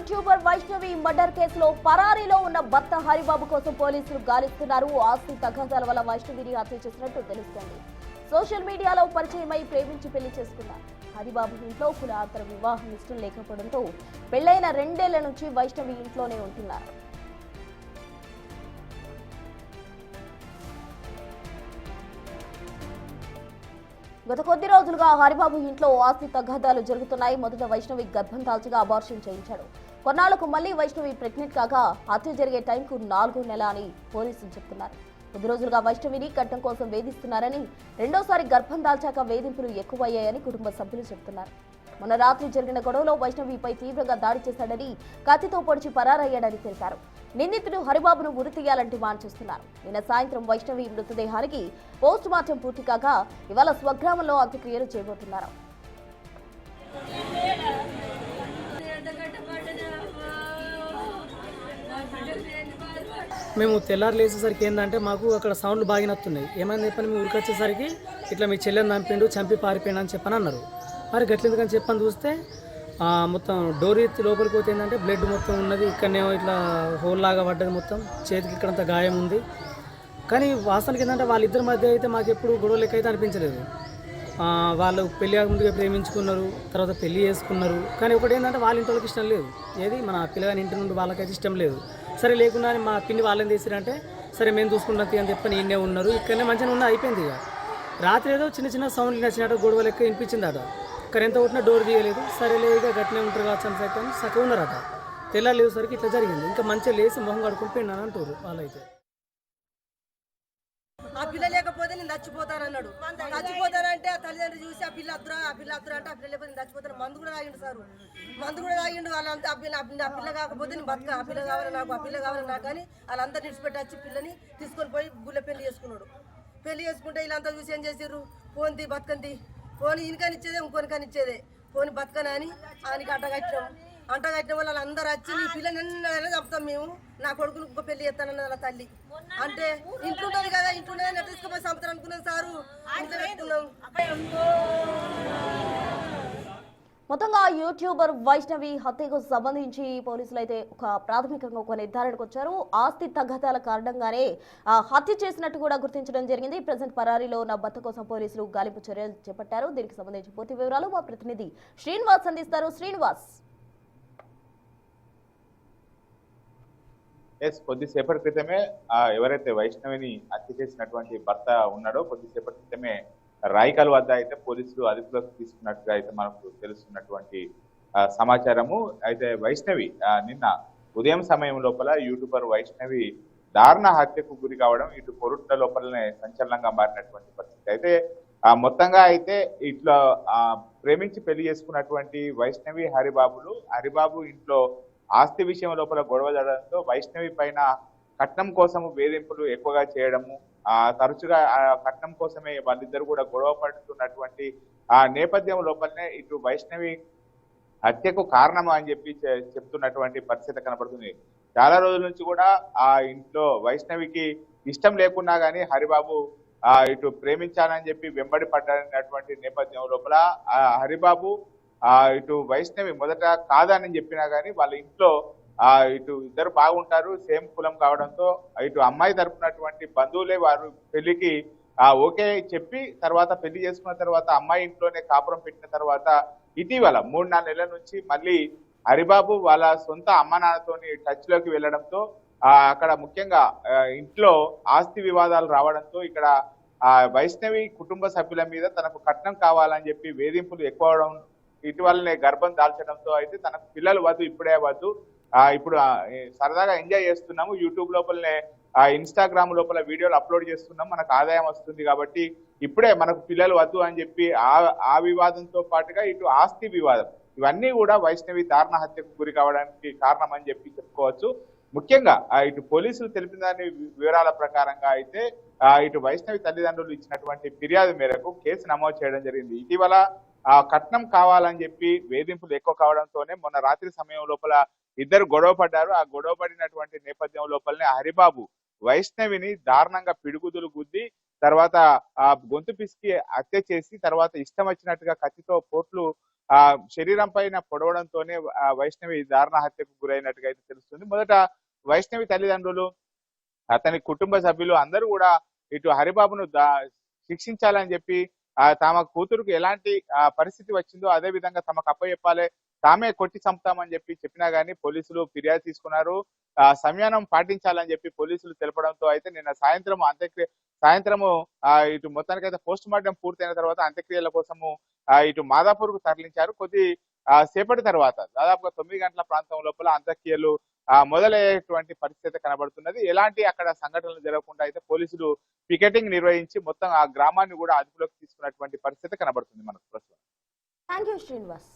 YouTuber Vaishnavi murder కేసులో పరారీలో ఉన్న భర్త హరిబాబు కోసం పోలీసులు గాలిస్తున్నారు. ఆస్తి తగాదాల వల్ల వైష్ణవిని హత్య చేసినట్టు తెలుస్తోంది. సోషల్ మీడియాలో పరిచయమై ప్రేమించి పెళ్లి చేసుకున్నారు. హరిబాబు ఇంట్లో కులాంతర వివాహం ఇష్టం లేకపోవడంతో పెళ్లైన 2 ఏళ్ల నుంచి వైష్ణవి ఇంట్లోనే ఉంటున్నారు. గత కొద్ది రోజులుగా హరిబాబు ఇంట్లో ఆస్తి తగాదాలు జరుగుతున్నాయి. మొదట వైష్ణవి గర్భం దాల్చగా అబార్షన్ చేయించాడు. కొన్నాళ్లకు మళ్లీ వైష్ణవి ప్రెగ్నెంట్ కాగా హత్య జరిగే టైంకు 4వ నెల అని పోలీసులు చెప్తున్నారు. కొద్ది రోజులుగా వైష్ణవిని కట్నం కోసం వేధిస్తున్నారని, రెండోసారి గర్భం దాల్చాక వేధింపులు ఎక్కువయ్యాయని కుటుంబ సభ్యులు చెబుతున్నారు. మొన్న రాత్రి జరిగిన గొడవలో వైష్ణవిపై తీవ్రంగా దాడి చేశాడని, కత్తితో పొడిచి పరారయ్యాడని తెలిపారు. నిందితుడు హరిబాబును ఉరి తీయాలని డిమాండ్ చేస్తున్నారు. నిన్న సాయంత్రం వైష్ణవి మృతదేహానికి పోస్ట్ మార్టం పూర్తి కాగా ఇవాళ స్వగ్రామంలో అంత్యక్రియలు చేయబోతున్నారు. మేము తెల్లారు లేచేసరికి ఏంటంటే మాకు అక్కడ సౌండ్లు బాగా నత్తున్నాయి. ఏమైనా చెప్పని మేము ఊరికి వచ్చేసరికి ఇట్లా మీ చెల్లెని చంపి పారిపోయాడు అని చెప్పని అన్నారు. మరి గట్లెందుకని చెప్పని చూస్తే మొత్తం డోర్ ఎత్తి లోపలికి పోతే ఏంటంటే బ్లడ్ మొత్తం ఉన్నది. ఇక్కడనేమో ఇట్లా హోల్ లాగా పడ్డది, మొత్తం చేతికి ఇక్కడంత గాయం ఉంది. కానీ వాస్తవానికి ఏంటంటే వాళ్ళిద్దరి మధ్య అయితే మాకు ఎప్పుడు గొడవ లెక్క అయితే అనిపించలేదు. వాళ్ళు పెళ్లి ముందుగా ప్రేమించుకున్నారు, తర్వాత పెళ్లి చేసుకున్నారు. కానీ ఒకటి ఏంటంటే వాళ్ళ ఇంటి వాళ్ళకి ఇష్టం లేదు. ఏది మన పిల్లగాని ఇంటి నుండి వాళ్ళకైతే ఇష్టం లేదు. సరే లేకుండా మా పిన్ని వాళ్ళని తీసిరంటే సరే మేము చూసుకుంటాం అని చెప్పని ఈయనే ఉన్నారు. ఇక్కడనే మంచిగా ఉన్న అయిపోయింది. ఇక రాత్రి ఏదో చిన్న చిన్న సౌండ్లు నచ్చినట్టు గొడవ లెక్క వినిపించింది అట. ఇక్కడ ఎంత కొట్టినా డోర్ తీయలేదు. సరే లేదుగా గట్టినే ఉంటారు కావచ్చు అని చెప్పని సగం ఉన్నారట. తెల్లాలేసరికి ఇట్లా జరిగింది. ఇంకా మంచిగా లేచి మొహం కడుకుని పోయినాను అంటారు వాళ్ళైతే. ఆ పిల్ల లేకపోతే నేను చచ్చిపోతానన్నాడు. చచ్చిపోతానంటే ఆ తల్లిదండ్రులు చూసి ఆ పిల్ల అద్దురా అంటే ఆ పిల్ల లేకపోతే నేను చచ్చిపోతాను. మందు కూడా తాగిండు సార్, మందు కూడా తాగిండు. వాళ్ళంతా ఆ పిల్ల కాకపోతే నేను బతుక, ఆ పిల్ల కావాలి నాకు, ఆ పిల్ల కావాలి నాకు అని వాళ్ళందరూ నిడిచిపెట్టి వచ్చి పిల్లని తీసుకొని పోయి గుళ్ళ పెళ్లి చేసుకున్నాడు. పెళ్లి చేసుకుంటే వీళ్ళంతా చూసి ఏం చేసారు, పోని బతుకంది, పోని ఈయనకనిచ్చేదే ఇంకొనికనిచ్చేదే, పోని బతకని అని ఆయనకి అంటగట్టిన వాళ్ళు అందరూ వచ్చి ఈ పిల్లని ఎన్నైనా చంపుతాం మేము, నా కొడుకుని ఇంకో పెళ్లి చేస్తానన్న వాళ్ళ తల్లి అంటే ఇంట్లుంటది కదా, ఇంట్లుంటే నెట్టించుకోపోయి చంపుతారు అనుకున్నాం సారు. ఇంట్లో పెట్టుకున్నాం. మొత్తంగా యూట్యూబర్ వైష్ణవి హత్యకు సంబంధించి పోలీసులు అయితే ప్రాథమికంగా ఒక నిర్ధారణకు వచ్చారు. ఆస్తి తగాదాల కారణంగానే హత్య చేసినట్టు కూడా గుర్తించడం జరిగింది. ప్రజెంట్ పరారీలో ఉన్న భర్త కోసం పోలీసులు గాలింపు చర్యలు చేపట్టారు. దీనికి సంబంధించి పూర్తి వివరాలు మా ప్రతినిధి శ్రీనివాస్ అందిస్తారు. శ్రీనివాస్, కొద్దిసేపటి క్రితమే ఎవరైతే వైష్ణవిని హత్య చేసినటువంటి భర్త ఉన్నాడో కొద్దిసేపటి క్రితమే రాయికల్ వద్ద అయితే పోలీసులు అదుపులోకి తీసుకున్నట్టుగా అయితే మనకు తెలుస్తున్నటువంటి సమాచారము. అయితే వైష్ణవి నిన్న ఉదయం సమయం లోపల యూట్యూబర్ వైష్ణవి దారుణ హత్యకు గురి కావడం ఇటు పొరుట్ల లోపలనే సంచలనంగా మారినటువంటి పరిస్థితి. అయితే మొత్తంగా అయితే ఇట్లా ప్రేమించి పెళ్లి చేసుకున్నటువంటి వైష్ణవి హరిబాబు ఇంట్లో ఆస్తి విషయం లోపల గొడవ జరగడంతో వైష్ణవి పైన కట్నం కోసము వేధింపులు ఎక్కువగా చేయడము, తరచుగా కట్నం కోసమే వాళ్ళిద్దరు కూడా గొడవ పడుతున్నటువంటి ఆ నేపథ్యం లోపలనే ఇటు వైష్ణవి హత్యకు కారణం అని చెప్పి చెప్తున్నటువంటి పరిస్థితి కనబడుతుంది. చాలా రోజుల నుంచి కూడా ఆ ఇంట్లో వైష్ణవికి ఇష్టం లేకున్నా కానీ హరిబాబు ఇటు ప్రేమించాలని చెప్పి వెంబడి పడ్డటువంటి నేపథ్యం లోపల హరిబాబు ఇటు వైష్ణవి మొదట కాదని చెప్పినా కానీ వాళ్ళ ఇంట్లో ఇటు ఇద్దరు బాగుంటారు, సేమ్ కులం కావడంతో ఇటు అమ్మాయి తరపునటువంటి బంధువులే వారు పెళ్లికి ఓకే చెప్పి తర్వాత పెళ్లి చేసుకున్న తర్వాత అమ్మాయి ఇంట్లోనే కాపురం పెట్టిన తర్వాత ఇటీవల 3-4 నెలల నుంచి మళ్ళీ హరిబాబు వాళ్ళ సొంత అమ్మ నాన్నతోని టచ్ లోకి వెళ్ళడంతో అక్కడ ముఖ్యంగా ఇంట్లో ఆస్తి వివాదాలు రావడంతో ఇక్కడ వైష్ణవి కుటుంబ సభ్యుల మీద తనకు కట్నం కావాలని చెప్పి వేధింపులు ఎక్కువ ఇటీవలనే గర్భం దాల్చడంతో అయితే తనకు పిల్లలు వద్దు, ఇప్పుడే వద్దు, ఇప్పుడు సరదాగా ఎంజాయ్ చేస్తున్నాము, యూట్యూబ్ లోపలనే ఇన్స్టాగ్రామ్ లోపల వీడియోలు అప్లోడ్ చేస్తున్నాం, మనకు ఆదాయం వస్తుంది కాబట్టి ఇప్పుడే మనకు పిల్లలు వద్దు అని చెప్పి ఆ వివాదంతో పాటుగా ఇటు ఆస్తి వివాదం ఇవన్నీ కూడా వైష్ణవి దారుణ హత్యకు గురి కావడానికి కారణం అని చెప్పి చెప్పుకోవచ్చు. ముఖ్యంగా ఇటు పోలీసులు తెలిపిన దాని వివరాల ప్రకారంగా అయితే ఇటు వైష్ణవి తల్లిదండ్రులు ఇచ్చినటువంటి ఫిర్యాదు మేరకు కేసు నమోదు చేయడం జరిగింది. ఇటీవల కట్నం కావాలని చెప్పి వేధింపులు ఎక్కువ కావడంతోనే మొన్న రాత్రి సమయం లోపల ఇద్దరు గొడవ పడ్డారు. ఆ గొడవ పడినటువంటి నేపథ్యం లోపలనే హరిబాబు వైష్ణవిని దారుణంగా పిడుగుదులు గుద్ది తర్వాత గొంతు పిసికి హత్య చేసి తర్వాత ఇష్టం వచ్చినట్టుగా కత్తితో పోట్లు ఆ శరీరం పైన పొడవడంతోనే వైష్ణవి దారుణ హత్యకు గురైనట్టుగా అయితే తెలుస్తుంది. మొదట వైష్ణవి తల్లిదండ్రులు, అతని కుటుంబ సభ్యులు అందరూ కూడా ఇటు హరిబాబును శిక్షించాలని చెప్పి తమ కూతురుకు ఎలాంటి పరిస్థితి వచ్చిందో అదే విధంగా తమకు అప్పచెప్పాలి, తామే కొట్టి చంపుతామని చెప్పినా గానీ పోలీసులు ఫిర్యాదు తీసుకున్నారు. సంయమనం పాటించాలని చెప్పి పోలీసులు తెలపడంతో అయితే నిన్న సాయంత్రము ఇటు మొత్తానికైతే పోస్ట్ మార్టం పూర్తయిన తర్వాత అంత్యక్రియల కోసము ఇటు మాదాపూర్ కు తరలించారు. కొద్ది సేపటి తర్వాత దాదాపుగా 9 గంటల ప్రాంతం లోపల అంత్యక్రియలు మొదలయ్యేటువంటి పరిస్థితి కనబడుతున్నది. ఎలాంటి అక్కడ సంఘటనలు జరగకుండా అయితే పోలీసులు పికెటింగ్ నిర్వహించి మొత్తం ఆ గ్రామాన్ని కూడా అదుపులోకి తీసుకున్నటువంటి పరిస్థితి కనబడుతుంది మనకు ప్రస్తుతం. Thank you Srinivas.